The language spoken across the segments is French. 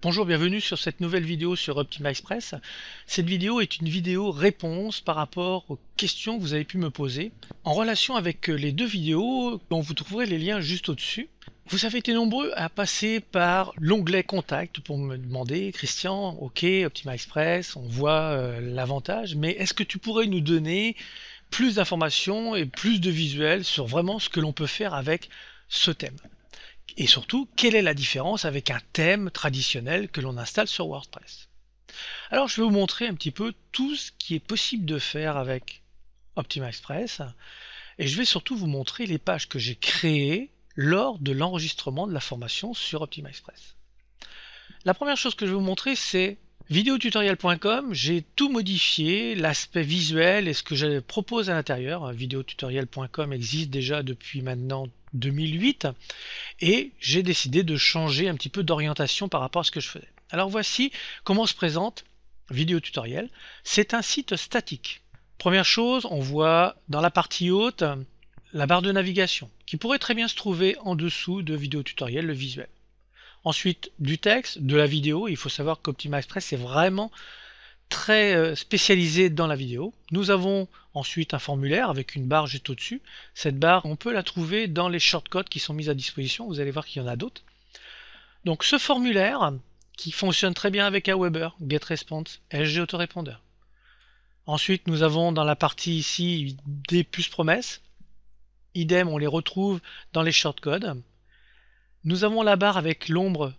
Bonjour, bienvenue sur cette nouvelle vidéo sur OptimizePress. Cette vidéo est une vidéo réponse par rapport aux questions que vous avez pu me poser en relation avec les deux vidéos dont vous trouverez les liens juste au-dessus. Vous avez été nombreux à passer par l'onglet Contact pour me demander: Christian, ok, OptimizePress, on voit l'avantage, mais est-ce que tu pourrais nous donner plus d'informations et plus de visuels sur vraiment ce que l'on peut faire avec ce thème? Et surtout, quelle est la différence avec un thème traditionnel que l'on installe sur WordPress? Alors, je vais vous montrer un petit peu tout ce qui est possible de faire avec OptimizePress, et je vais surtout vous montrer les pages que j'ai créées lors de l'enregistrement de la formation sur OptimizePress. La première chose que je vais vous montrer, c'est videotutoriel.com. J'ai tout modifié, l'aspect visuel et ce que je propose à l'intérieur. Videotutoriel.com existe déjà depuis maintenant 2008 et j'ai décidé de changer un petit peu d'orientation par rapport à ce que je faisais. Alors voici comment se présente Vidéo Tutoriel. C'est un site statique. Première chose, on voit dans la partie haute la barre de navigation qui pourrait très bien se trouver en dessous de Vidéo Tutoriel, le visuel. Ensuite, du texte, de la vidéo. Il faut savoir qu'OptimizePress est vraiment très spécialisé dans la vidéo. Nous avons ensuite un formulaire avec une barre juste au-dessus. Cette barre, on peut la trouver dans les shortcuts qui sont mis à disposition. Vous allez voir qu'il y en a d'autres. Donc ce formulaire, qui fonctionne très bien avec Aweber, GetResponse, SG Autorépondeur. Ensuite, nous avons dans la partie ici des puces promesses. Idem, on les retrouve dans les shortcodes. Nous avons la barre avec l'ombre,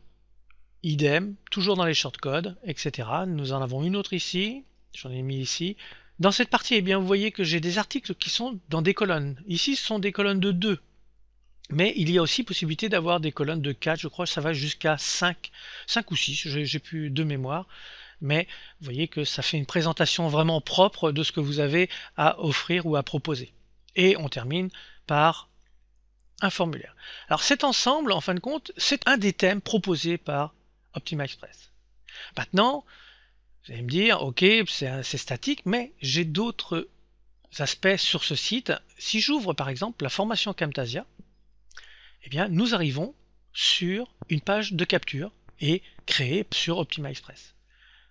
idem, toujours dans les shortcodes, etc. Nous en avons une autre ici, j'en ai mis ici. Dans cette partie, eh bien, vous voyez que j'ai des articles qui sont dans des colonnes. Ici, ce sont des colonnes de 2. Mais il y a aussi possibilité d'avoir des colonnes de 4, je crois que ça va jusqu'à 5 ou 6, j'ai plus de mémoire. Mais vous voyez que ça fait une présentation vraiment propre de ce que vous avez à offrir ou à proposer. Et on termine par un formulaire. Alors cet ensemble, en fin de compte, c'est un des thèmes proposés par OptimizePress. Maintenant, vous allez me dire, ok, c'est statique, mais j'ai d'autres aspects sur ce site. Si j'ouvre par exemple la formation Camtasia, eh bien, nous arrivons sur une page de capture et créée sur OptimizePress.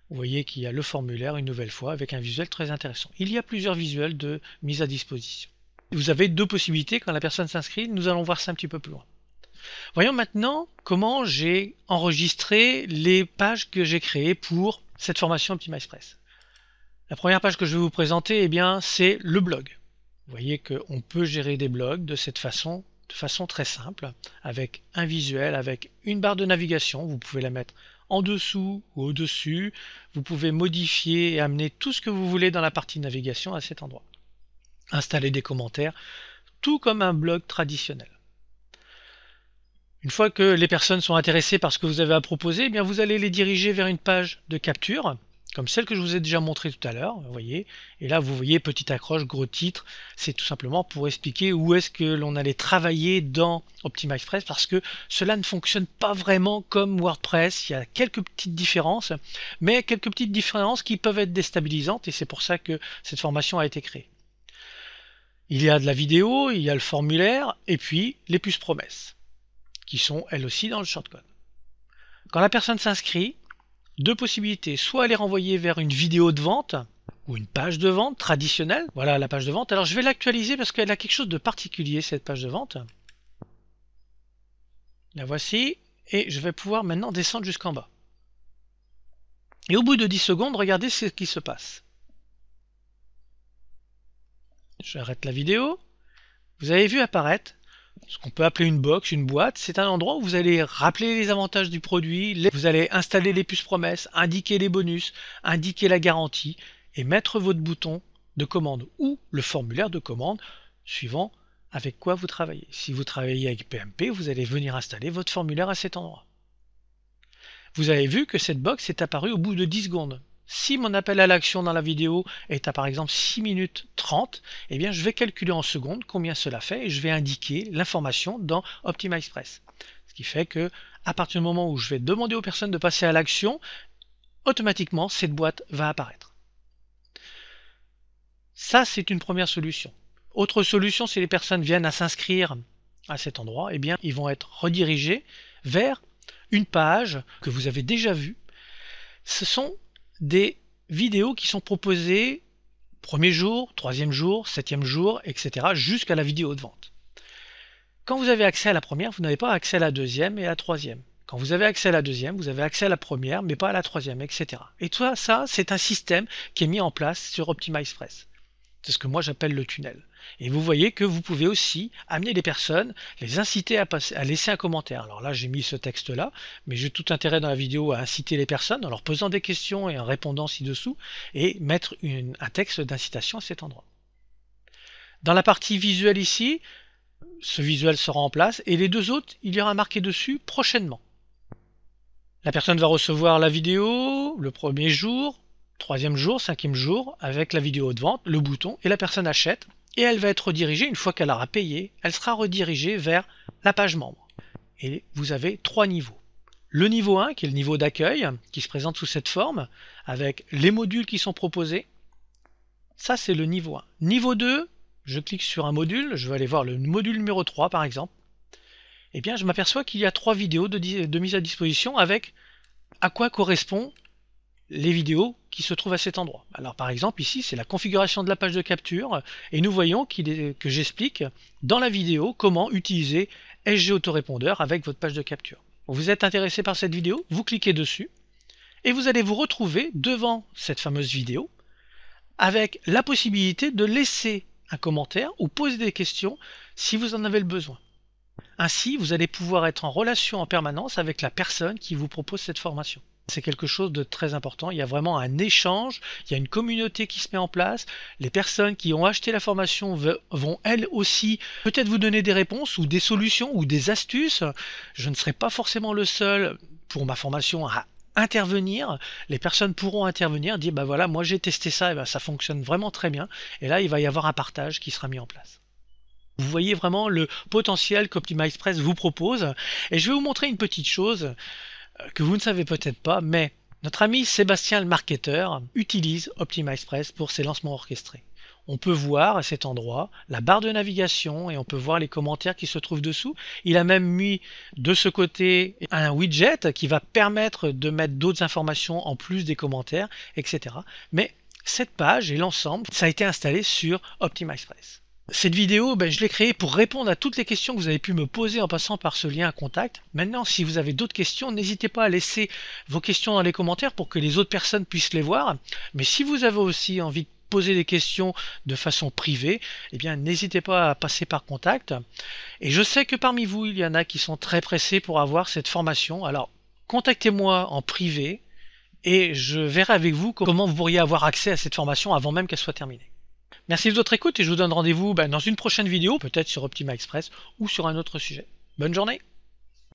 Vous voyez qu'il y a le formulaire une nouvelle fois avec un visuel très intéressant. Il y a plusieurs visuels de mise à disposition. Vous avez deux possibilités quand la personne s'inscrit. Nous allons voir ça un petit peu plus loin. Voyons maintenant comment j'ai enregistré les pages que j'ai créées pour cette formation OptimizePress. La première page que je vais vous présenter, eh bien, c'est le blog. Vous voyez qu'on peut gérer des blogs de cette façon, de façon très simple, avec un visuel, avec une barre de navigation. Vous pouvez la mettre en dessous ou au-dessus. Vous pouvez modifier et amener tout ce que vous voulez dans la partie navigation à cet endroit. Installer des commentaires, tout comme un blog traditionnel. Une fois que les personnes sont intéressées par ce que vous avez à proposer, eh bien vous allez les diriger vers une page de capture, comme celle que je vous ai déjà montrée tout à l'heure, vous voyez. Et là, vous voyez, petite accroche, gros titre, c'est tout simplement pour expliquer où est-ce que l'on allait travailler dans OptimizePress, parce que cela ne fonctionne pas vraiment comme WordPress. Il y a quelques petites différences, mais quelques petites différences qui peuvent être déstabilisantes, et c'est pour ça que cette formation a été créée. Il y a de la vidéo, il y a le formulaire, et puis les puces promesses, qui sont elles aussi dans le shortcode. Quand la personne s'inscrit, deux possibilités, soit elle est renvoyée vers une vidéo de vente ou une page de vente traditionnelle. Voilà la page de vente. Alors je vais l'actualiser parce qu'elle a quelque chose de particulier, cette page de vente. La voici, et je vais pouvoir maintenant descendre jusqu'en bas. Et au bout de 10 secondes, regardez ce qui se passe. J'arrête la vidéo. Vous avez vu apparaître ce qu'on peut appeler une box, une boîte. C'est un endroit où vous allez rappeler les avantages du produit, vous allez installer les puces promesses, indiquer les bonus, indiquer la garantie et mettre votre bouton de commande ou le formulaire de commande suivant avec quoi vous travaillez. Si vous travaillez avec PMP, vous allez venir installer votre formulaire à cet endroit. Vous avez vu que cette box est apparue au bout de 10 secondes. Si mon appel à l'action dans la vidéo est à par exemple 6 minutes 30, eh bien je vais calculer en secondes combien cela fait et je vais indiquer l'information dans OptimizePress. Ce qui fait que à partir du moment où je vais demander aux personnes de passer à l'action, automatiquement cette boîte va apparaître. Ça, c'est une première solution. Autre solution, si les personnes viennent à s'inscrire à cet endroit, eh bien ils vont être redirigés vers une page que vous avez déjà vue. Ce sont des vidéos qui sont proposées premier jour, troisième jour, septième jour, etc. jusqu'à la vidéo de vente. Quand vous avez accès à la première, vous n'avez pas accès à la deuxième et à la troisième. Quand vous avez accès à la deuxième, vous avez accès à la première, mais pas à la troisième, etc. Et tout ça, c'est un système qui est mis en place sur OptimizePress. C'est ce que moi j'appelle le tunnel. Et vous voyez que vous pouvez aussi amener des personnes, les inciter à laisser un commentaire. Alors là, j'ai mis ce texte-là, mais j'ai tout intérêt dans la vidéo à inciter les personnes en leur posant des questions et en répondant ci-dessous, et mettre un texte d'incitation à cet endroit. Dans la partie visuelle ici, ce visuel sera en place, et les deux autres, il y aura marqué dessus prochainement. La personne va recevoir la vidéo le premier jour, troisième jour, cinquième jour, avec la vidéo de vente, le bouton, et la personne achète, et elle va être redirigée, une fois qu'elle aura payé, elle sera redirigée vers la page membre. Et vous avez trois niveaux. Le niveau 1, qui est le niveau d'accueil, qui se présente sous cette forme, avec les modules qui sont proposés. Ça, c'est le niveau 1. Niveau 2, je clique sur un module, je vais aller voir le module numéro 3 par exemple. Eh bien, je m'aperçois qu'il y a 3 vidéos de mise à disposition avec à quoi correspond les vidéos qui se trouvent à cet endroit. Alors par exemple ici c'est la configuration de la page de capture et nous voyons que j'explique dans la vidéo comment utiliser SG Autorépondeur avec votre page de capture. Vous êtes intéressé par cette vidéo, vous cliquez dessus et vous allez vous retrouver devant cette fameuse vidéo avec la possibilité de laisser un commentaire ou poser des questions si vous en avez le besoin. Ainsi, vous allez pouvoir être en relation en permanence avec la personne qui vous propose cette formation. C'est quelque chose de très important, il y a vraiment un échange, il y a une communauté qui se met en place, les personnes qui ont acheté la formation vont elles aussi peut-être vous donner des réponses ou des solutions ou des astuces. Je ne serai pas forcément le seul pour ma formation à intervenir, les personnes pourront intervenir, dire bah voilà, moi j'ai testé ça, et ben ça fonctionne vraiment très bien, et là il va y avoir un partage qui sera mis en place. Vous voyez vraiment le potentiel qu'OptimizePress vous propose, et je vais vous montrer une petite chose que vous ne savez peut-être pas, mais notre ami Sébastien le marketeur utilise OptimizePress pour ses lancements orchestrés. On peut voir à cet endroit la barre de navigation et on peut voir les commentaires qui se trouvent dessous. Il a même mis de ce côté un widget qui va permettre de mettre d'autres informations en plus des commentaires, etc. Mais cette page et l'ensemble, ça a été installé sur OptimizePress. Cette vidéo, je l'ai créée pour répondre à toutes les questions que vous avez pu me poser en passant par ce lien à contact. Maintenant, si vous avez d'autres questions, n'hésitez pas à laisser vos questions dans les commentaires pour que les autres personnes puissent les voir. Mais si vous avez aussi envie de poser des questions de façon privée, eh bien n'hésitez pas à passer par contact. Et je sais que parmi vous, il y en a qui sont très pressés pour avoir cette formation. Alors, contactez-moi en privé et je verrai avec vous comment vous pourriez avoir accès à cette formation avant même qu'elle soit terminée. Merci de votre écoute et je vous donne rendez-vous dans une prochaine vidéo, peut-être sur OptimizePress ou sur un autre sujet. Bonne journée!